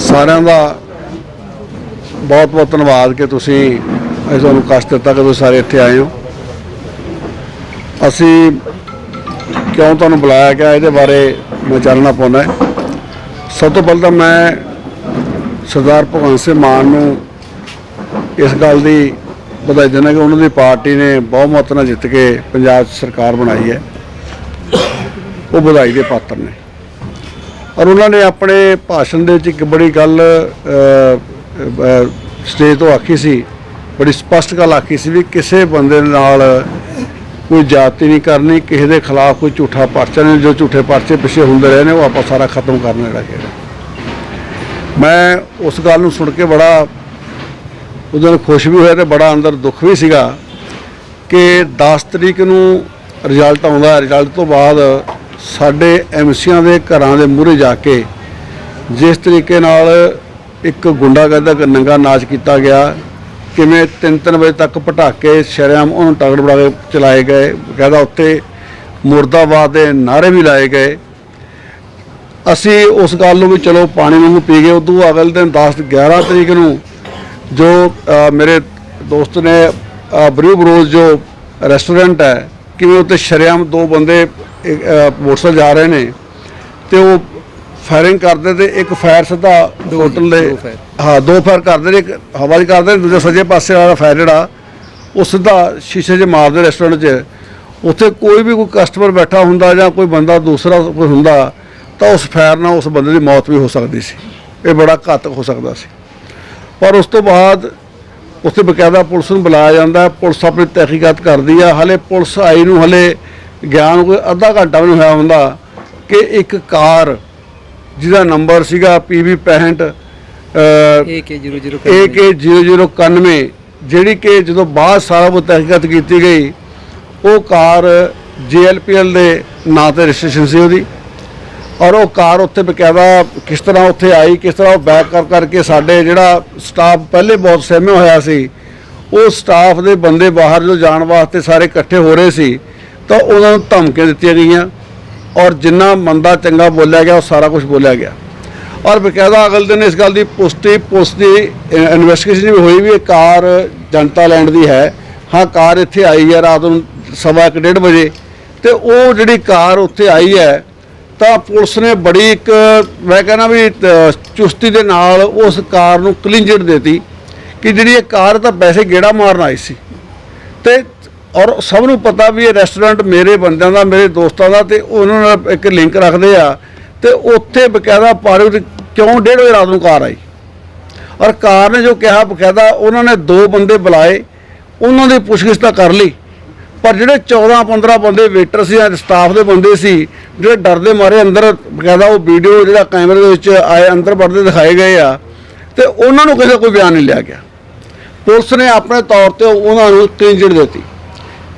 ਸਾਰਿਆਂ ਦਾ बहुत बहुत धन्यवाद कि तुसी तुहानूं कष्ट दिता कि तुसीं सारे इत्थे आए हो। असी क्यों तुहानूं बुलाया गया इहदे बारे मैं चानना पाउंदा है। सब तो पहले तो मैं सरदार भगवंत सिंह मान नूं इस गल दी बधाई देना कि उन्होंने पार्टी ने बहुमत नाल जित के पंजाब सरकार बनाई है, वो बधाई के पात्र ने। और उन्होंने अपने भाषण दे विच एक बड़ी गल स्टेज तो आखी सी, बड़ी स्पष्ट गल आखी सी भी किसी बंदे नाल कोई जाति नहीं करनी, किसी के खिलाफ कोई झूठा पर्चा नहीं, जो झूठे पर्चे पिछे होंदे रहे ने वो आप सारा खत्म करने लगे। मैं उस गल नूं सुन के बड़ा उस दिन खुश भी होया ते बड़ा अंदर दुख भी सीगा कि 10 तरीक नूं रिजल्ट आउंदा, रिजल्ट तो बाद साडे एमसीआं दे घरां दे मूहरे जाके जिस तरीके नाल एक गुंडागर्दी दा नंगा नाच किया गया, किवें 3-3 बजे तक पटाके शरेआम उन्होंने टारगेट बना के चलाए गए, कहदा उत्ते मुर्दाबाद के नारे भी लाए गए। असी उस गल नूं भी चलो पानी वांगू पी गए। उदों अगले दिन 10-11 तरीक नूं जो मेरे दोस्त ने ब्रू बरोज जो रेस्टोरेंट है, किवें उत्ते शरेआम 2 बंदे मोटरसाइकिल जा रहे हैं तो वो फायरिंग करते थे। एक फायर सीधा होटल दे हाँ 2 फायर करते, एक हवा च करते, दूजे सज्जे पासे वाला फायर जोड़ा वो सीधा शीशे च मारते रेस्टोरेंट च। उत्थे कोई भी कोई कस्टमर बैठा हुंदा जां कोई बंदा दूसरा कोई हुंदा तो उस फायर नाल उस बंदे की मौत भी हो सकती सी, ये बड़ा घातक हो सकता सी। पर उस तो बाद उत्थे बकायदा पुलिस नूं बुलाया जाता है, पुलिस अपनी तहकीकात करती है। हले पुलिस आई नूं हले ज्ञान कोई अद्धा घंटा भी नहीं होया हुंदा कि एक कार जिहदा नंबर सीगा PV 65 AK0091 जिहड़ी कि जदों बाद सारा वो तहकीकात की गई वो कार JLPL दे नां ते रजिस्ट्रेशन सी उहदी। और वो कार उत्थे बकायदा किस तरह उत्थे आई, किस तरह वो बैक कर करके साडे जिहड़ा स्टाफ पहले बहुत सहमे होया सी, वो स्टाफ दे बंदे बाहर जो जाण वास्ते सारे इकट्ठे हो रहे सी तो उन्होंने धमकियां दित्तियां गईयां और जिन्ना मंदा चंगा बोलिया गया वो सारा कुछ बोलिया गया। और बकायदा अगले दिन इस गल की पुष्टि पुलिस की इन्वेस्टिगेशन भी हुई भी कार जनता लैंड की है। हाँ कार इत्थे आई है रात को 1:15 बजे, तो वो जिहड़ी कार उत्थे आई है तो पुलिस ने बड़ी एक मैं कहना भी चुस्ती के नाल उस कार नूं क्लीन चिट देती कि जिहड़ी कार तो वैसे गेड़ा मारन आई सी। ते और सब नूं पता भी ये रेस्टोरेंट मेरे बंदियां दा मेरे दोस्तां दा ते उन्हां नाल एक लिंक रखदे आ, ते उत्थे बकायदा पारे क्यों 1:30 बजे रात नूं कार आई। और कार ने जो कहा बकायदा उन्होंने 2 बंदे बुलाए, उन्हों की पुछगिछ तो कर ली, पर जिहड़े 14-15 बंदे वेटर सी स्टाफ के बंदे सी जिहड़े डरदे मारे अंदर बकायदा वो वीडियो जिहड़ा कैमरे दे विच आए अंदर बढ़ते दिखाए गए आ, तो उन्होंने किसी कोई बयान नहीं लिया गया। पुलिस ने अपने तौर पर उन्होंने क्लीन चिट देती।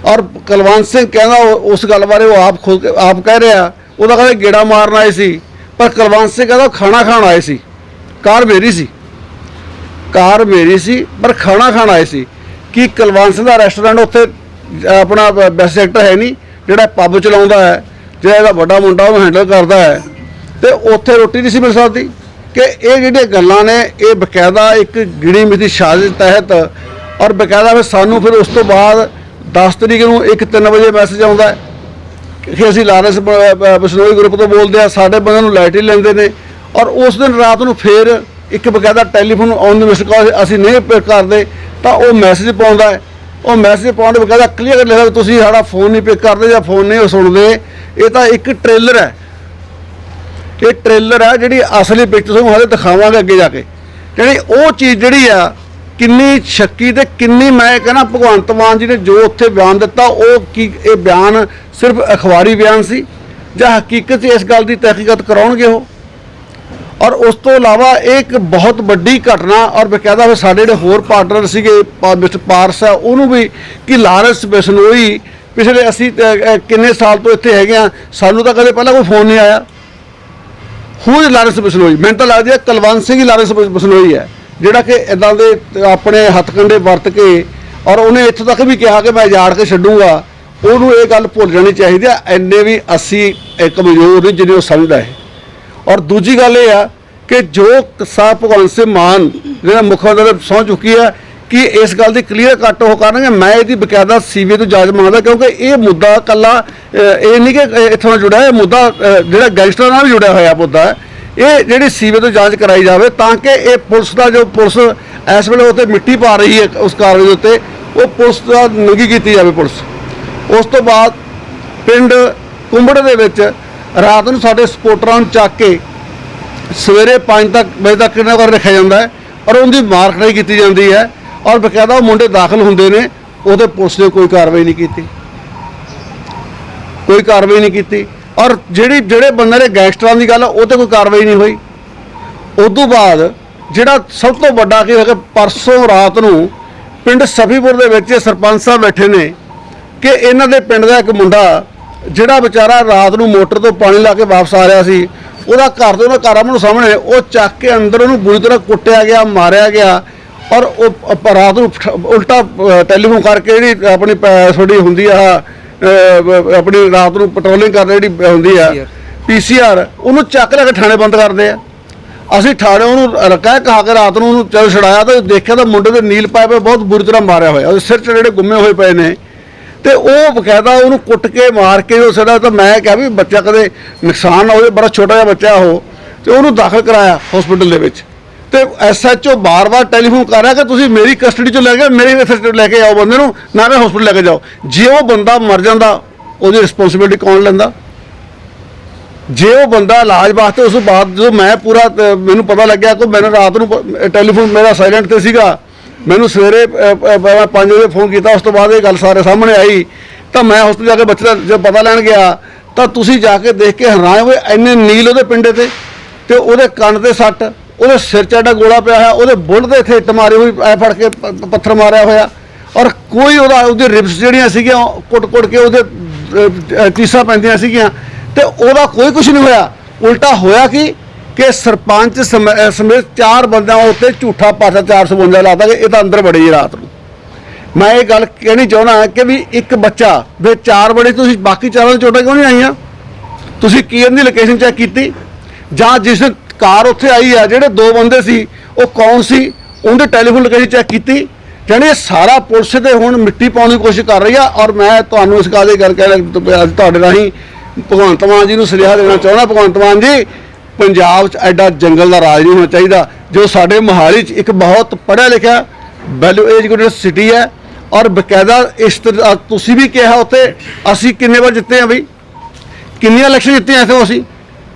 और कुलवंत सिंह कहना उस गल बारे वो आप कह रहा वो कहते गेड़ा मारन आए सी, पर कुलवंत सिंह कहता खाना खाण आए सी, कार मेरी सी, कार मेरी सी पर खाना खाण आए सी। कि कुलवंत सिंह का रेस्टोरेंट उत्थे अपना बेस्ट सैक्टर है नहीं जिहड़ा पब चलाउंदा है, जिहड़ा वड्डा मुंडा उहनूं हैंडल करता है, तो उत्थे रोटी नहीं सी मिल सकती। कि ये जिहड़ियां गल्लां ने ये बकायदा एक गिणी मिथी साजिश तहत और बकायदा फिर सानूं फिर उस तो बाद 10 तरीक नूं 1-3 बजे मैसेज आता है कि असीं लारेंस बिश्नोई ग्रुप तो बोलते हैं, साढ़े बंदे नूं लाइट ही लेंदे ने। और उस दिन रात नूं फिर एक बकायदा telephone on the missed call असीं नहीं पिक करते तो वह मैसेज पाउंदा है। वो मैसेज पाउण बकायदा क्लीयर लिखा तुसीं साडा फोन नहीं पिक करते या फोन नहीं सुनते। ये तो एक ट्रेलर है, ये ट्रेलर है जिहड़ी असली पिक्चर तुहानूं हाले दिखावांगे अगे जाके। जिहड़ी वो चीज़ जिहड़ी आ किन्नी शक्की ते किन्नी मैं कहना भगवंत मान जी ने जो उत्थे बयान दिता वो की ये बयान सिर्फ अखबारी बयान सी जां हकीकत इस गल की तहकीकत कराउणगे वो। और उस तो इलावा एक बहुत बड़ी घटना और बकायदा फिर साडे जिहड़े होर पार्टनर सीगे मिस्टर पारस है उन्होंने भी कि लारेंस बिश्नोई पिछले असी किन्ने साल तो इत्थे हैगे आ, सानूं तां कदे पहला कोई फोन नहीं आया। हू इज लारेंस बिश्नोई, मैनूं तां लगदी है कुलवंत सिंह ही लारेंस बिश्नोई है जिहड़ा कि इदां दे अपने हथकंडे वरत के और उन्हें इत्थों तक भी कहा कि मैं उजाड़ के छड्डूंगा। उन्होंने ये गल भुल जानी चाहिए। इन्ने भी असी कमजोर नहीं जिन्हें वो समझदा है। ਔਰ ਦੂਜੀ ਗੱਲ ਇਹ ਆ ਕਿ ਜੋ ਸਾਹਿਬ ਭਗਵੰਤ ਸਿੰਘ ਮਾਨ ਜਿਹੜਾ ਮੁੱਖ ਮੰਤਰੀ ਸਹੁੰ ਚੁੱਕੀ ਹੈ ਕਿ ਇਸ ਗੱਲ ਦੀ ਕਲੀਅਰ ਕੱਟ ਉਹ ਕਰਨਗੇ। ਮੈਂ ਇਹਦੀ ਬਕਾਇਦਾ ਸੀਬੀਆਈ ਤੋਂ ਜਾਂਚ ਮੰਗਦਾ, ਕਿਉਂਕਿ ਇਹ ਮੁੱਦਾ ਇਕੱਲਾ ਇਹ ਨਹੀਂ ਕਿ ਇੱਥੋਂ ਨਾਲ ਜੁੜਿਆ, ਇਹ ਮੁੱਦਾ ਜਿਹੜਾ ਗੈਂਗਸਟਰਾਂ ਨਾਲ ਵੀ ਜੁੜਿਆ ਹੋਇਆ ਮੁੱਦਾ ਹੈ। ਇਹ ਜਿਹੜੀ ਸੀਬੀਆਈ ਤੋਂ ਜਾਂਚ ਕਰਾਈ ਜਾਵੇ ਤਾਂ ਕਿ ਇਹ ਪੁਲਿਸ ਦਾ ਜੋ ਪੁਲਿਸ ਇਸ ਵੇਲੇ ਉੱਤੇ ਮਿੱਟੀ ਪਾ ਰਹੀ ਹੈ ਉਸ ਕਾਰਵਾਈ ਦੇ ਉੱਤੇ, ਉਹ ਪੁਲਿਸ ਦਾ ਨੰਗੀ ਕੀਤੀ ਜਾਵੇ ਪੁਲਿਸ। ਉਸ ਤੋਂ ਬਾਅਦ ਪਿੰਡ ਕੁੰਬੜ ਦੇ ਵਿੱਚ ਰਾਤ ਨੂੰ ਸਾਡੇ ਸਪੋਰਟਰਾਂ ਨੂੰ ਚੱਕ ਕੇ ਸਵੇਰੇ 5 ਵਜੇ ਤੱਕ ਕਿੰਨਾ ਕਰ ਰੱਖਿਆ ਜਾਂਦਾ ਹੈ ਔਰ ਉਹਦੀ ਮਾਰ ਕਟਾਈ ਕੀਤੀ ਜਾਂਦੀ ਹੈ ਔਰ ਬਕਾਇਦਾ ਉਹ ਮੁੰਡੇ ਦਾਖਲ ਹੁੰਦੇ ਨੇ, ਉਹਦੇ ਪੁਲਿਸ ਨੇ ਕੋਈ ਕਾਰਵਾਈ ਨਹੀਂ ਕੀਤੀ, ਕੋਈ ਕਾਰਵਾਈ ਨਹੀਂ ਕੀਤੀ। ਔਰ ਜਿਹੜੇ ਬੰਦੇ ਨੇ ਗੈਂਗਸਟਰਾਂ ਦੀ ਗੱਲ ਉਹ 'ਤੇ ਕੋਈ ਕਾਰਵਾਈ ਨਹੀਂ ਹੋਈ। ਉਸ ਤੋਂ ਬਾਅਦ ਜਿਹੜਾ ਸਭ ਤੋਂ ਵੱਡਾ ਕੀ ਹੋਇਆ, ਪਰਸੋਂ ਰਾਤ ਨੂੰ ਪਿੰਡ ਸਫੀਪੁਰ ਦੇ ਵਿੱਚ ਸਰਪੰਚ ਸਾਹਿਬ ਬੈਠੇ ਨੇ ਕਿ ਇਹਨਾਂ ਦੇ ਪਿੰਡ ਦਾ ਇੱਕ ਮੁੰਡਾ ਜਿਹੜਾ ਵਿਚਾਰਾ ਰਾਤ ਨੂੰ ਮੋਟਰ ਤੋਂ ਪਾਣੀ ਲਾ ਕੇ ਵਾਪਸ ਆ ਰਿਹਾ ਸੀ, ਉਹਦਾ ਘਰ ਦੇ ਉਹਨਾਂ ਘਰਾਂ ਨੂੰ ਸਾਹਮਣੇ ਉਹ ਚੱਕ ਕੇ ਅੰਦਰ ਉਹਨੂੰ ਬੁਰੀ ਤਰ੍ਹਾਂ ਕੁੱਟਿਆ ਗਿਆ, ਮਾਰਿਆ ਗਿਆ ਔਰ ਉਹ ਰਾਤ ਨੂੰ ਉਲਟਾ ਟੈਲੀਫੋਨ ਕਰਕੇ ਜਿਹੜੀ ਆਪਣੀ ਤੁਹਾਡੀ ਹੁੰਦੀ ਆ ਆਪਣੀ ਰਾਤ ਨੂੰ ਪੈਟਰੋਲਿੰਗ ਕਰਨ ਜਿਹੜੀ ਹੁੰਦੀ ਆ PCR, ਉਹਨੂੰ ਚੱਕ ਲੈ ਕੇ ਥਾਣੇ ਬੰਦ ਕਰਦੇ ਆ। ਅਸੀਂ ਥਾਣੇ ਉਹਨੂੰ ਕਹਿ ਕਹਾ ਕੇ ਰਾਤ ਨੂੰ ਉਹਨੂੰ ਚੱਲ ਛੜਾਇਆ ਤਾਂ ਦੇਖਿਆ ਤਾਂ ਮੁੰਡੇ ਦੇ ਨੀਲ ਪਾਏ ਪਏ ਬਹੁਤ ਬੁਰੀ ਤਰ੍ਹਾਂ ਮਾਰਿਆ ਹੋਇਆ, ਉਹਦੇ ਸਿਰ 'ਚ ਜਿਹੜੇ ਗੁੰਮੇ ਹੋਏ ਪਏ ਨੇ ਤੇ ਉਹ ਬਕਾਇਦਾ ਉਹਨੂੰ ਕੁੱਟ ਕੇ ਮਾਰ ਕੇ ਉਹ ਸਿਰਾ। ਤਾਂ ਮੈਂ ਕਿਹਾ ਵੀ ਬੱਚਾ ਕਦੇ ਨੁਕਸਾਨ ਨਾ ਹੋਵੇ, ਬੜਾ ਛੋਟਾ ਜਿਹਾ ਬੱਚਾ ਉਹ, ਤੇ ਉਹਨੂੰ ਦਾਖਲ ਕਰਾਇਆ ਹਸਪੀਟਲ ਦੇ ਵਿੱਚ। ਤੇ SHO ਬਾਰ-ਬਾਰ ਟੈਲੀਫੋਨ ਕਰ ਰਿਹਾ ਕਿ ਤੁਸੀਂ ਮੇਰੀ ਕਸਟਡੀ 'ਚ ਲੈ ਕੇ ਮੇਰੇ ਇੱਥੇ ਲੈ ਕੇ ਆਓ ਬੰਦੇ ਨੂੰ, ਨਾ ਕਿ ਹਸਪੀਟਲ ਲੈ ਕੇ ਜਾਓ। ਜੇ ਉਹ ਬੰਦਾ ਮਰ ਜਾਂਦਾ ਉਹਦੀ ਰਿਸਪੌਂਸਿਬਿਲਿਟੀ ਕੌਣ ਲੈਂਦਾ? ਜੇ ਉਹ ਬੰਦਾ ਇਲਾਜ ਵਾਸਤੇ ਉਸ ਤੋਂ ਬਾਅਦ ਜਦੋਂ ਮੈਂ ਪੂਰਾ ਮੈਨੂੰ ਪਤਾ ਲੱਗਿਆ ਕਿ ਮੈਨੂੰ ਰਾਤ ਨੂੰ ਟੈਲੀਫੋਨ ਮੇਰਾ ਸਾਇਲੈਂਟ 'ਤੇ ਸੀਗਾ, ਮੈਨੂੰ ਸਵੇਰੇ 5 ਵਜੇ ਫੋਨ ਕੀਤਾ, ਉਸ ਤੋਂ ਬਾਅਦ ਇਹ ਗੱਲ ਸਾਰੇ ਸਾਹਮਣੇ ਆਈ ਤਾਂ ਮੈਂ ਹਸਪਤਾਲ ਜਾ ਕੇ ਬੱਚੇ ਦਾ ਜਦ ਪਤਾ ਲੈਣ ਗਿਆ ਤਾਂ ਤੁਸੀਂ ਜਾ ਕੇ ਦੇਖ ਕੇ ਹੈਰਾਨ ਹੋਏ, ਇੰਨੇ ਨੀਲ ਉਹਦੇ ਪਿੰਡੇ ਤੇ ਉਹਦੇ ਕੰਨ 'ਤੇ ਸੱਟ, ਉਹਦੇ ਸਿਰ 'ਚ ਐਡਾ ਗੋਲਾ ਪਿਆ ਹੋਇਆ, ਉਹਦੇ ਬੁੱਢ ਦੇ ਇੱਥੇ ਇੱਟ ਮਾਰੀ ਹੋਈ, ਐ ਫੜ ਕੇ ਪੱਥਰ ਮਾਰਿਆ ਹੋਇਆ ਔਰ ਕੋਈ ਉਹਦੀ ਰਿਬਸ ਜਿਹੜੀਆਂ ਸੀਗੀਆਂ ਕੁੱਟ ਕੇ ਉਹਦੇ ਚੀਸਾਂ ਪੈਂਦੀਆਂ ਸੀਗੀਆਂ ਤੇ ਉਹਦਾ ਕੋਈ ਕੁਝ ਨਹੀਂ ਹੋਇਆ। ਉਲਟਾ ਹੋਇਆ ਕਿ ਸਰਪੰਚ ਸਮੇਤ 4 ਬੰਦਿਆਂ ਉੱਤੇ ਝੂਠਾ ਪਾਸਾ 452 ਲਾਤਾ ਕਿ ਇਹ ਤਾਂ ਅੰਦਰ ਵੜੇ ਜੀ ਰਾਤ ਨੂੰ। ਮੈਂ ਇਹ ਗੱਲ ਕਹਿਣੀ ਚਾਹੁੰਦਾ ਕਿ ਵੀ ਇੱਕ ਬੱਚਾ ਦੇ 4 ਵੜੇ, ਤੁਸੀਂ ਬਾਕੀ 4 ਨੂੰ ਚੋਟਾਂ ਕਿਉਂ ਨਹੀਂ ਆਈਆਂ? ਤੁਸੀਂ ਕੀ ਇਹਦੀ ਲੋਕੇਸ਼ਨ ਚੈੱਕ ਕੀਤੀ? ਜਾਂ ਜਿਸ ਕਾਰ ਉੱਥੇ ਆਈ ਆ ਜਿਹੜੇ 2 ਬੰਦੇ ਸੀ ਉਹ ਕੌਣ ਸੀ, ਉਹਦੇ ਟੈਲੀਫੋਨ ਲੋਕੇਸ਼ਨ ਚੈੱਕ ਕੀਤੀ? ਜਾਣੀ ਸਾਰਾ ਪੁਲਿਸ ਤੇ ਹੁਣ ਮਿੱਟੀ ਪਾਉਣ ਦੀ ਕੋਸ਼ਿਸ਼ ਕਰ ਰਹੀ ਆ। ਔਰ ਮੈਂ ਤੁਹਾਨੂੰ ਇਸ ਗੱਲ ਦੀ ਗੱਲ ਕਹਿ ਤੁਹਾਡੇ ਰਾਹੀਂ ਭਗਵੰਤ ਮਾਨ ਜੀ ਨੂੰ ਸੁਨੇਹਾ ਦੇਣਾ ਚਾਹੁੰਦਾ, ਭਗਵੰਤ ਮਾਨ ਜੀ, ਪੰਜਾਬ 'ਚ ਐਡਾ ਜੰਗਲ ਦਾ ਰਾਜ ਨਹੀਂ ਹੋਣਾ ਚਾਹੀਦਾ। ਜੋ ਸਾਡੇ ਮੋਹਾਲੀ 'ਚ ਇੱਕ ਬਹੁਤ ਪੜ੍ਹਿਆ ਲਿਖਿਆ ਵੈਲਿਊ ਐਜੂਕੇਟਡ ਸਿਟੀ ਹੈ ਔਰ ਬਕਾਇਦਾ ਇਸ ਤਰ੍ਹਾਂ ਤੁਸੀਂ ਵੀ ਕਿਹਾ ਉੱਥੇ ਅਸੀਂ ਕਿੰਨੇ ਵਾਰ ਜਿੱਤੇ ਆ ਬਈ, ਕਿੰਨੀਆਂ ਇਲੈਕਸ਼ਨ ਜਿੱਤੀਆਂ ਇੱਥੋਂ ਅਸੀਂ,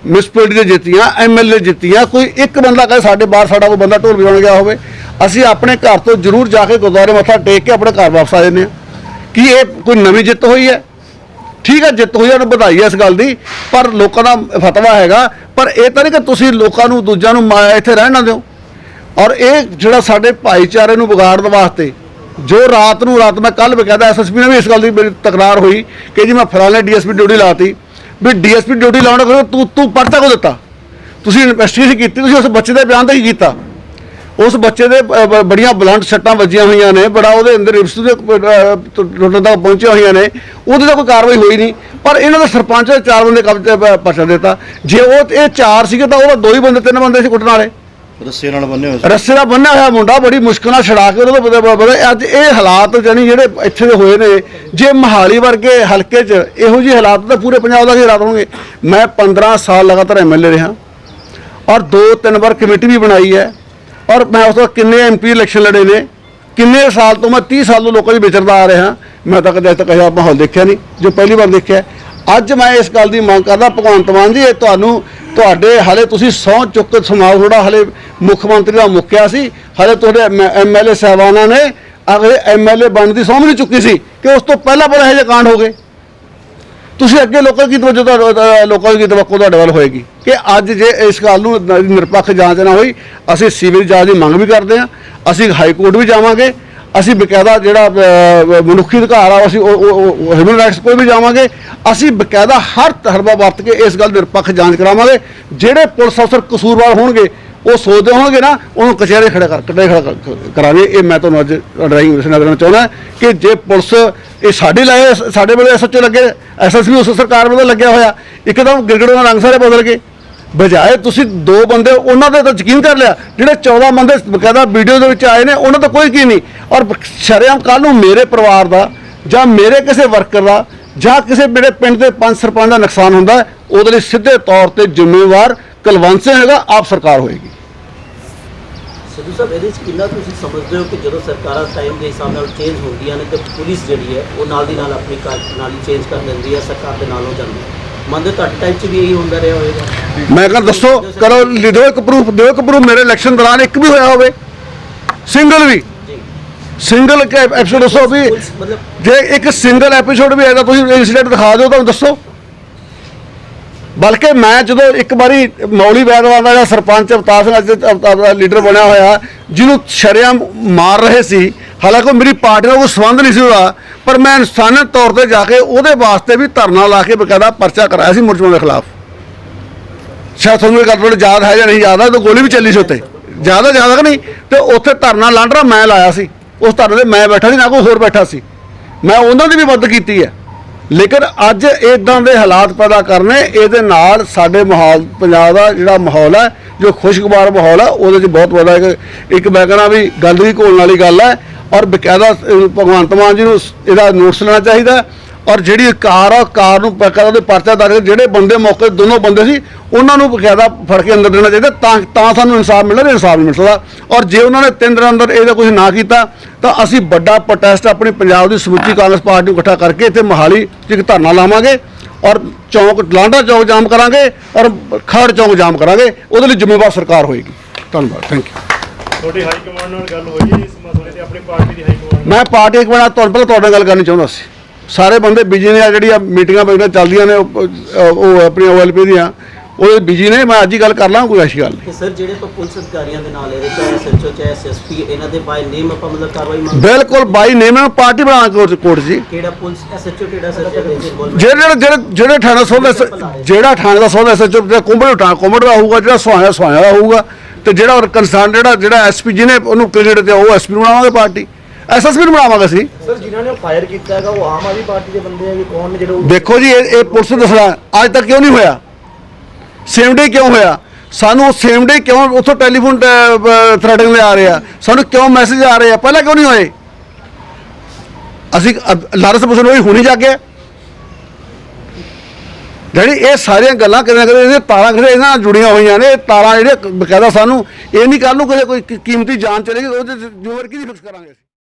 ਮਿਊਨਿਸਪੈਲਿਟੀ ਦੇ ਜਿੱਤੀਆਂ, MLA ਜਿੱਤੀਆਂ। ਕੋਈ ਇੱਕ ਬੰਦਾ ਕਹੇ ਸਾਡੇ ਬਾਹਰ ਸਾਡਾ ਕੋਈ ਬੰਦਾ ਢੋਲ ਵਜਾਉਣ ਗਿਆ ਹੋਵੇ? ਅਸੀਂ ਆਪਣੇ ਘਰ ਤੋਂ ਜ਼ਰੂਰ ਜਾ ਕੇ ਗੁਰਦੁਆਰੇ ਮੱਥਾ ਟੇਕ ਕੇ ਆਪਣੇ ਘਰ ਵਾਪਸ ਆ ਜਾਂਦੇ ਹਾਂ। ਕੀ ਇਹ ਕੋਈ ਨਵੀਂ ਜਿੱਤ ਹੋਈ ਹੈ? ਠੀਕ ਹੈ, ਜਿੱਤ ਹੋਈ, ਉਹਨੂੰ ਵਧਾਈ ਹੈ ਇਸ ਗੱਲ ਦੀ, ਪਰ ਲੋਕਾਂ ਦਾ ਫਤਵਾ ਹੈਗਾ। ਪਰ ਇਹ ਤਾਂ ਨਹੀਂ ਕਿ ਤੁਸੀਂ ਲੋਕਾਂ ਨੂੰ ਦੂਜਿਆਂ ਨੂੰ ਇੱਥੇ ਰਹਿਣ ਨਾ ਦਿਓ। ਔਰ ਇਹ ਜਿਹੜਾ ਸਾਡੇ ਭਾਈਚਾਰੇ ਨੂੰ ਵਿਗਾੜਨ ਵਾਸਤੇ ਜੋ ਰਾਤ ਮੈਂ ਕੱਲ੍ਹ ਬਕਾਇਦਾ SSP ਨੇ ਵੀ ਇਸ ਗੱਲ ਦੀ ਮੇਰੀ ਤਕਰਾਰ ਹੋਈ ਕਿ ਜੀ ਮੈਂ ਫਲਾਣੇ DSP ਡਿਊਟੀ ਲਾਤੀ, ਵੀ DSP ਡਿਊਟੀ ਲਾਉਣਾ ਕਰੋ, ਤੂੰ ਪਰਚਾ ਕਿਉਂ ਦਿੱਤਾ? ਤੁਸੀਂ ਇਨਵੈਸਟੀਗੇਸ਼ਨ ਕੀਤੀ, ਤੁਸੀਂ ਉਸ ਬੱਚੇ ਦੇ ਬਿਆਨ ਤੇ ਕੀ ਕੀਤਾ? ਉਸ ਬੱਚੇ ਦੇ ਬੜੀਆਂ ਬਲੰਟ ਸੱਟਾਂ ਵੱਜੀਆਂ ਹੋਈਆਂ ਨੇ, ਬੜਾ ਉਹਦੇ ਅੰਦਰ ਰਿਬਸ ਦੇ ਟੁੱਟਣ ਤੱਕ ਪਹੁੰਚੀਆਂ ਹੋਈਆਂ ਨੇ, ਉਹਦੇ ਤਾਂ ਕੋਈ ਕਾਰਵਾਈ ਹੋਈ ਨਹੀਂ। ਪਰ ਇਹਨਾਂ ਦਾ ਸਰਪੰਚ ਦੇ 4 ਬੰਦੇ ਕਬਜ਼ੇ ਪਰਚਾ ਦਿੱਤਾ। ਜੇ ਇਹ 4 ਸੀਗੇ ਤਾਂ ਉਹਦਾ 2 ਹੀ ਬੰਦੇ 3 ਬੰਦੇ ਸੀ ਕੁੱਟਣ ਵਾਲੇ, ਰੱਸੇ ਨਾਲ ਬੰਨਿਆ ਹੋਇਆ ਮੁੰਡਾ ਬੜੀ ਮੁਸ਼ਕਿਲ ਨਾਲ ਛੜਾ ਕੇ ਉਹਦਾ। ਅੱਜ ਇਹ ਹਾਲਾਤ ਜਾਨੀ ਜਿਹੜੇ ਇੱਥੇ ਦੇ ਹੋਏ ਨੇ, ਜੇ ਮੋਹਾਲੀ ਵਰਗੇ ਹਲਕੇ 'ਚ ਇਹੋ ਜਿਹੇ ਹਾਲਾਤ ਤਾਂ ਪੂਰੇ ਪੰਜਾਬ ਦਾ ਕੀ ਹਾਲਾਤ ਹੋਣਗੇ। ਮੈਂ 15 ਸਾਲ ਲਗਾਤਾਰ MLA ਰਿਹਾ ਔਰ 2-3 ਵਾਰ ਕਮੇਟੀ ਵੀ ਬਣਾਈ ਹੈ ਔਰ ਮੈਂ ਉਸ ਤੋਂ ਕਿੰਨੇ MP ਇਲੈਕਸ਼ਨ ਲੜੇ ਨੇ, ਕਿੰਨੇ ਸਾਲ ਤੋਂ ਮੈਂ 30 ਸਾਲ ਤੋਂ ਲੋਕਾਂ 'ਚ ਵਿਚਰਦਾ ਆ ਰਿਹਾ। ਮੈਂ ਤਾਂ ਕਦੇ ਤੱਕ ਇਹੋ ਮਾਹੌਲ ਦੇਖਿਆ ਨਹੀਂ ਜੋ ਪਹਿਲੀ ਵਾਰ ਦੇਖਿਆ। ਅੱਜ ਮੈਂ ਇਸ ਗੱਲ ਦੀ ਮੰਗ ਕਰਦਾ, ਭਗਵੰਤ ਮਾਨ ਜੀ, ਇਹ ਤੁਹਾਡੇ ਹਾਲੇ ਤੁਸੀਂ ਸਹੁੰ ਚੁੱਕ ਸਮਾਜ ਥੋੜਾ ਹਾਲੇ ਮੁੱਖ ਮੰਤਰੀ ਦਾ ਮੁੱਕਿਆ ਸੀ, ਹਾਲੇ ਤੁਹਾਡੇ MLA ਸਾਹਿਬਾਨਾਂ ਨੇ ਅਗਲੇ MLA ਬਣਨ ਦੀ ਸਹੁੰ ਨਹੀਂ ਚੁੱਕੀ ਸੀ ਕਿ ਉਸ ਤੋਂ ਪਹਿਲਾਂ ਇਹੋ ਜਿਹੇ ਕਾਂਡ ਹੋ ਗਏ। ਤੁਸੀਂ ਅੱਗੇ ਲੋਕਾਂ ਦੀ ਤਵੱਜੋ ਤੁਹਾਡੇ ਵੱਲ ਹੋਏਗੀ ਕਿ ਅੱਜ ਜੇ ਇਸ ਗੱਲ ਨੂੰ ਨਿਰਪੱਖ ਜਾਂਚ ਨਾ ਹੋਈ, ਅਸੀਂ ਸੀਵਰੇਜ ਜਾਂਚ ਦੀ ਮੰਗ ਵੀ ਕਰਦੇ ਹਾਂ, ਅਸੀਂ ਹਾਈ ਕੋਰਟ ਵੀ ਜਾਵਾਂਗੇ, ਅਸੀਂ ਬਕਾਇਦਾ ਜਿਹੜਾ ਮਨੁੱਖੀ ਅਧਿਕਾਰ ਆ ਅਸੀਂ ਹਿਊਮਨ ਰਾਈਟਸ ਕੋਲ ਵੀ ਜਾਵਾਂਗੇ। ਅਸੀਂ ਬਕਾਇਦਾ ਹਰ ਹਰਬਾ ਵਰਤ ਕੇ ਇਸ ਗੱਲ ਨਿਰਪੱਖ ਜਾਂਚ ਕਰਾਵਾਂਗੇ। ਜਿਹੜੇ ਪੁਲਿਸ ਅਫਸਰ ਕਸੂਰਵਾਰ ਹੋਣਗੇ ਉਹ ਸੋਚਦੇ ਹੋਣਗੇ ਨਾ, ਉਹਨੂੰ ਕਚਹਿਰੇ ਖੜਾ ਕਰਾਂਗੇ। ਇਹ ਮੈਂ ਤੁਹਾਨੂੰ ਅੱਜ ਡਰਾਈਵਿੰਗ ਦੱਸਣਾ ਦੇਣਾ ਚਾਹੁੰਦਾ ਕਿ ਜੇ ਪੁਲਿਸ ਇਹ ਸਾਡੇ ਵੇਲੇ SHO ਲੱਗੇ, SSP ਉਸ ਸਰਕਾਰ ਵੱਲੋਂ ਲੱਗਿਆ ਹੋਇਆ, ਇੱਕਦਮ ਗਿਰਗੜੋਂ ਦਾ ਰੰਗ ਸਾਰੇ ਬਦਲ ਗਏ। ਬਜਾਏ ਤੁਸੀਂ 2 ਬੰਦੇ ਉਹਨਾਂ ਦੇ ਤਾਂ ਯਕੀਨ ਕਰ ਲਿਆ, ਜਿਹੜੇ 14 ਬੰਦੇ ਬਕਾਇਦਾ ਵੀਡੀਓ ਦੇ ਵਿੱਚ ਆਏ ਨੇ ਉਹਨਾਂ ਦਾ ਕੋਈ ਕੀ ਨਹੀਂ। ਔਰ ਸ਼ਰੇਆਮ ਕੱਲ੍ਹ ਨੂੰ ਮੇਰੇ ਪਰਿਵਾਰ ਦਾ ਜਾਂ ਮੇਰੇ ਕਿਸੇ ਵਰਕਰ ਦਾ ਜਾਂ ਕਿਸੇ ਮੇਰੇ ਪਿੰਡ ਦੇ 5 ਸਰਪੰਚ ਦਾ ਨੁਕਸਾਨ ਹੁੰਦਾ ਹੈ, ਉਹਦੇ ਲਈ ਸਿੱਧੇ ਤੌਰ ਤੇ ਜ਼ਿੰਮੇਵਾਰ ਕੁਲਵੰਤ ਸਿੰਘ ਹੈਗਾ, ਆਪ ਸਰਕਾਰ ਹੋਏਗੀ। ਸਿੱਧੂ ਸਾਹਿਬ, ਇਹਦੇ 'ਚ ਕਿੰਨਾ ਤੁਸੀਂ ਸਮਝਦੇ ਹੋ ਕਿ ਜਦੋਂ ਸਰਕਾਰਾਂ ਟਾਈਮ ਦੇ ਹਿਸਾਬ ਨਾਲ ਚੇਂਜ ਹੁੰਦੀਆਂ ਨੇ ਤੇ ਪੁਲਿਸ ਜਿਹੜੀ ਹੈ ਉਹ ਨਾਲ ਦੀ ਨਾਲ ਆਪਣੀ ਨਾਲ ਹੀ ਚੇਂਜ ਕਰ ਦਿੰਦੀ ਹੈ, ਸਰਕਾਰ ਦੇ ਨਾਲ ਹੋ ਜਾਂਦੀ ਹੈ। ਮੰਨਦੇ ਤੁਹਾਡੇ ਟਾਈਮ 'ਚ ਵੀ ਇਹੀ ਹੁੰਦਾ ਰਿਹਾ ਹੋਵੇਗਾ? ਮੈਂ ਕਹਿੰਦਾ ਦੱਸੋ, ਕਰੋ, ਦਿਓ ਇੱਕ ਪ੍ਰੂਫ, ਦਿਓ ਇੱਕ ਪ੍ਰੂਫ ਮੇਰੇ ਇਲੈਕਸ਼ਨ ਦੌਰਾਨ ਇੱਕ ਵੀ ਹੋਇਆ ਹੋਵੇ, ਸਿੰਗਲ ਵੀ, ਸਿੰਗਲ ਐਪੀਸੋਡ ਦੱਸੋ ਵੀ, ਜੇ ਇੱਕ ਸਿੰਗਲ ਐਪੀਸੋਡ ਵੀ ਆਏਗਾ ਤੁਸੀਂ ਇੰਸੀਡੈਂਟ ਦਿਖਾ ਦਿਓ ਤਾਂ ਦੱਸੋ। ਬਲਕਿ ਮੈਂ ਜਦੋਂ ਇੱਕ ਵਾਰੀ ਮੌਲੀ ਵੈਦਵਾਨ ਦਾ ਸਰਪੰਚ ਅਵਤਾਰ ਸਿੰਘ ਲੀਡਰ ਬਣਿਆ ਹੋਇਆ, ਜਿਹਨੂੰ ਸ਼ਰੇਆਮ ਮਾਰ ਰਹੇ ਸੀ, ਹਾਲਾਂਕਿ ਮੇਰੀ ਪਾਰਟੀ ਨਾਲ ਕੋਈ ਸੰਬੰਧ ਨਹੀਂ ਸੀ ਉਹਦਾ, ਪਰ ਮੈਂ ਇਨਸਾਨੀਅਤ ਤੌਰ ਤੇ ਜਾ ਕੇ ਉਹਦੇ ਵਾਸਤੇ ਵੀ ਧਰਨਾ ਲਾ ਕੇ ਬਕਾਇਦਾ ਪਰਚਾ ਕਰਾਇਆ ਸੀ ਮੁਲਜ਼ਮਾਂ ਦੇ ਖਿਲਾਫ। ਸ਼ਾਇਦ ਤੁਹਾਨੂੰ ਇਹ ਗੱਲ ਥੋੜ੍ਹੀ ਯਾਦ ਹੈ ਜਾਂ ਨਹੀਂ ਯਾਦ ਹੈ, ਤਾਂ ਗੋਲੀ ਵੀ ਚੱਲੀ ਸੀ ਉੱਤੇ, ਜ਼ਿਆਦਾ ਕਿ ਨਹੀਂ, ਤੇ ਉੱਥੇ ਧਰਨਾ ਲਾਂਡਰਾ ਮੈਂ ਲਾਇਆ ਸੀ, ਉਸ ਧਰਨੇ ਤੇ ਮੈਂ ਬੈਠਾ ਸੀ, ਨਾ ਕੋਈ ਹੋਰ ਬੈਠਾ ਸੀ, ਮੈਂ ਉਹਨਾਂ ਦੀ ਵੀ ਮਦਦ ਕੀਤੀ ਹੈ। ਲੇਕਿਨ ਅੱਜ ਇਦਾਂ ਦੇ ਹਾਲਾਤ ਪੈਦਾ ਕਰਨੇ, ਇਹਦੇ ਨਾਲ ਸਾਡੇ ਮਾਹੌਲ, ਪੰਜਾਬ ਦਾ ਜਿਹੜਾ ਮਾਹੌਲ ਹੈ, ਜੋ ਖੁਸ਼ਗਵਾਰ ਮਾਹੌਲ ਹੈ, ਉਹਦੇ 'ਚ ਬਹੁਤ ਵੱਡਾ ਇੱਕ ਮੈਂ ਕਹਿੰਦਾ ਵੀ ਗੰਦਗੀ ਘੋਲਣ ਵਾਲੀ ਗੱਲ ਹੈ। ਔਰ ਬਕਾਇਦਾ ਭਗਵੰਤ ਮਾਨ ਜੀ ਨੂੰ ਇਹਦਾ ਨੋਟਿਸ ਲੈਣਾ ਚਾਹੀਦਾ। ਔਰ ਜਿਹੜੀ ਕਾਰ ਆ, ਕਾਰ ਨੂੰ ਬਕਾਇਦਾ ਉਹਦੇ ਪਰਚਾ ਦਰਜ, ਜਿਹੜੇ ਬੰਦੇ ਮੌਕੇ ਦੋਨੋਂ ਬੰਦੇ ਸੀ ਉਹਨਾਂ ਨੂੰ ਬਕਾਇਦਾ ਫੜ ਕੇ ਅੰਦਰ ਦੇਣਾ ਚਾਹੀਦਾ, ਤਾਂ ਸਾਨੂੰ ਇਨਸਾਫ ਮਿਲਦਾ, ਇਨਸਾਫ ਨਹੀਂ ਮਿਲ ਸਕਦਾ। ਔਰ ਜੇ ਉਹਨਾਂ ਨੇ 3 ਦਿਨਾਂ ਅੰਦਰ ਇਹਦਾ ਕੁਝ ਨਾ ਕੀਤਾ ਤਾਂ ਅਸੀਂ ਵੱਡਾ ਪ੍ਰੋਟੈਸਟ ਆਪਣੀ ਪੰਜਾਬ ਦੀ ਸਮੁੱਚੀ ਕਾਂਗਰਸ ਪਾਰਟੀ ਨੂੰ ਇਕੱਠਾ ਕਰਕੇ ਇੱਥੇ ਮੋਹਾਲੀ 'ਚ ਇੱਕ ਧਰਨਾ ਲਾਵਾਂਗੇ ਔਰ ਲਾਂਡਾ ਚੌਕ ਜਾਮ ਕਰਾਂਗੇ ਔਰ ਖਰੜ ਚੌਕ ਜਾਮ ਕਰਾਂਗੇ। ਉਹਦੇ ਲਈ ਜ਼ਿੰਮੇਵਾਰ ਸਰਕਾਰ ਹੋਏਗੀ। ਧੰਨਵਾਦ, ਥੈਂਕ ਯੂ। ਤੁਹਾਡੀ ਹਾਈ ਕਮਾਂਡ ਨਾਲ ਗੱਲ ਹੋਈ ਇਸ ਮਸਲੇ ਤੇ, ਆਪਣੀ ਪਾਰਟੀ ਦੀ ਹਾਈ ਕਮਾਂਡ? ਮੈਂ ਪਾਰਟੀ ਇੱਕ ਵਾਰ ਤੁਹਾਨੂੰ ਪਹਿਲਾਂ ਤੁਹਾਡੇ ਨਾਲ ਗੱਲ ਕਰਨੀ ਚਾਹੁੰਦਾ ਸੀ। ਸਾਰੇ ਬੰਦੇ ਬਿਜੀ ਨੇ, ਜਿਹੜੀਆਂ ਮੀਟਿੰਗਾਂ ਚੱਲਦੀਆਂ ਨੇ ਉਹ ਆਪਣੀ OLP ਦੀਆਂ, ਉਹ ਬਿਜੀ ਨੇ। ਮੈਂ ਅੱਜ ਹੀ ਗੱਲ ਕਰ ਲਾਂ, ਕੋਈ ਐਸੀ ਗੱਲ ਨਹੀਂ। ਸਰ, ਜਿਹੜੇ ਆਪਾਂ ਪੁਲਿਸ ਅਧਿਕਾਰੀਆਂ ਦੇ ਨਾਲ ਇਹਦੇ ਚਾਹੇ SHO ਚਾਹੇ SSP, ਇਹਨਾਂ ਦੇ ਬਾਈ ਨੇਮ ਆਪਾਂ ਮਤਲਬ ਕਾਰਵਾਈ ਮੰਗ? ਬਿਲਕੁਲ ਬਾਈ ਨੇਮ ਹੈ, ਪਾਰਟੀ ਬਣਾ ਕੋਰਟ ਜੀ। ਕਿਹੜਾ ਪੁਲਿਸ SHO ਕਿਹੜਾ ਸਰ? ਜਿਹੜੇ ਥਾਣਾ ਸੋਧ, ਜਿਹੜਾ ਥਾਣੇ ਦਾ ਸੋਧ SHO ਕੁੰਬੜ ਦਾ ਹੋਊਗਾ, ਜਿਹੜਾ ਸੁਹਾਇਆ ਦਾ ਹੋਊਗਾ, ਤੇ ਜਿਹੜਾ ਕੰਸਰਨ ਜਿਹੜਾ SP ਜਿਹਨੇ ਉਹਨੂੰ ਕ੍ਰੈਡਿਟ ਦਿੱਤਾ ਉਹ SP ਨੂੰ ਬਣਾਵਾਂਗੇ, ਪਾਰਟੀ SSP ਨੂੰ ਬਣਾਵਾਂਗੇ ਅਸੀਂ। ਸਰ, ਜਿਨ੍ਹਾਂ ਨੇ ਫਾਇਰ ਕੀਤਾ ਹੈਗਾ ਉਹ ਆਮ ਆਦਮੀ ਪਾਰਟੀ ਦੇ ਬੰਦੇ ਹੈਗੇ, ਕੌਣ ਨੇ ਜਿਹੜੇ? ਦੇਖੋ ਜੀ, ਇਹ ਪੁਲਿਸ ਨੂੰ ਦੱਸਣਾ ਅੱਜ ਤੱਕ ਕਿਉਂ ਨਹੀਂ ਹੋਇਆ, ਸੇਮ ਡੇ ਕਿਉਂ ਹੋਇਆ, ਸਾਨੂੰ ਸੇਮ ਡੇ ਕਿਉਂ ਉੱਥੋਂ ਟੈਲੀਫੋਨ ਥ੍ਰੈਟਿੰਗ ਦੇ ਆ ਰਹੇ ਆ, ਸਾਨੂੰ ਕਿਉਂ ਮੈਸੇਜ ਆ ਰਹੇ ਆ, ਪਹਿਲਾਂ ਕਿਉਂ ਨਹੀਂ ਹੋਏ? ਅਸੀਂ ਲਾਰੈਂਸ ਬਸਨ ਹੋਈ ਹੁਣੀ ਜਾ ਕੇ ਜਿਹੜੀ ਇਹ ਸਾਰੀਆਂ ਗੱਲਾਂ ਕਿਤੇ ਨਾ ਕਿਤੇ ਇਹਦੇ ਤਾਰਾਂ ਕਿਤੇ ਇਹਨਾਂ ਨਾਲ ਜੁੜੀਆਂ ਹੋਈਆਂ ਨੇ। ਇਹ ਤਾਰਾਂ ਜਿਹੜੇ ਬਕਾਇਦਾ ਸਾਨੂੰ ਇਹ ਨਹੀਂ ਕੱਲ੍ਹ ਨੂੰ ਕੋਈ ਕੀਮਤੀ ਜਾਨ ਚਲੇਗੀ, ਉਹਦੇ ਜ਼ਿੰਮੇਵਾਰੀ ਕਿਹਦੀ ਫਿਕਸ ਕਰਾਂਗੇ ਅਸੀਂ?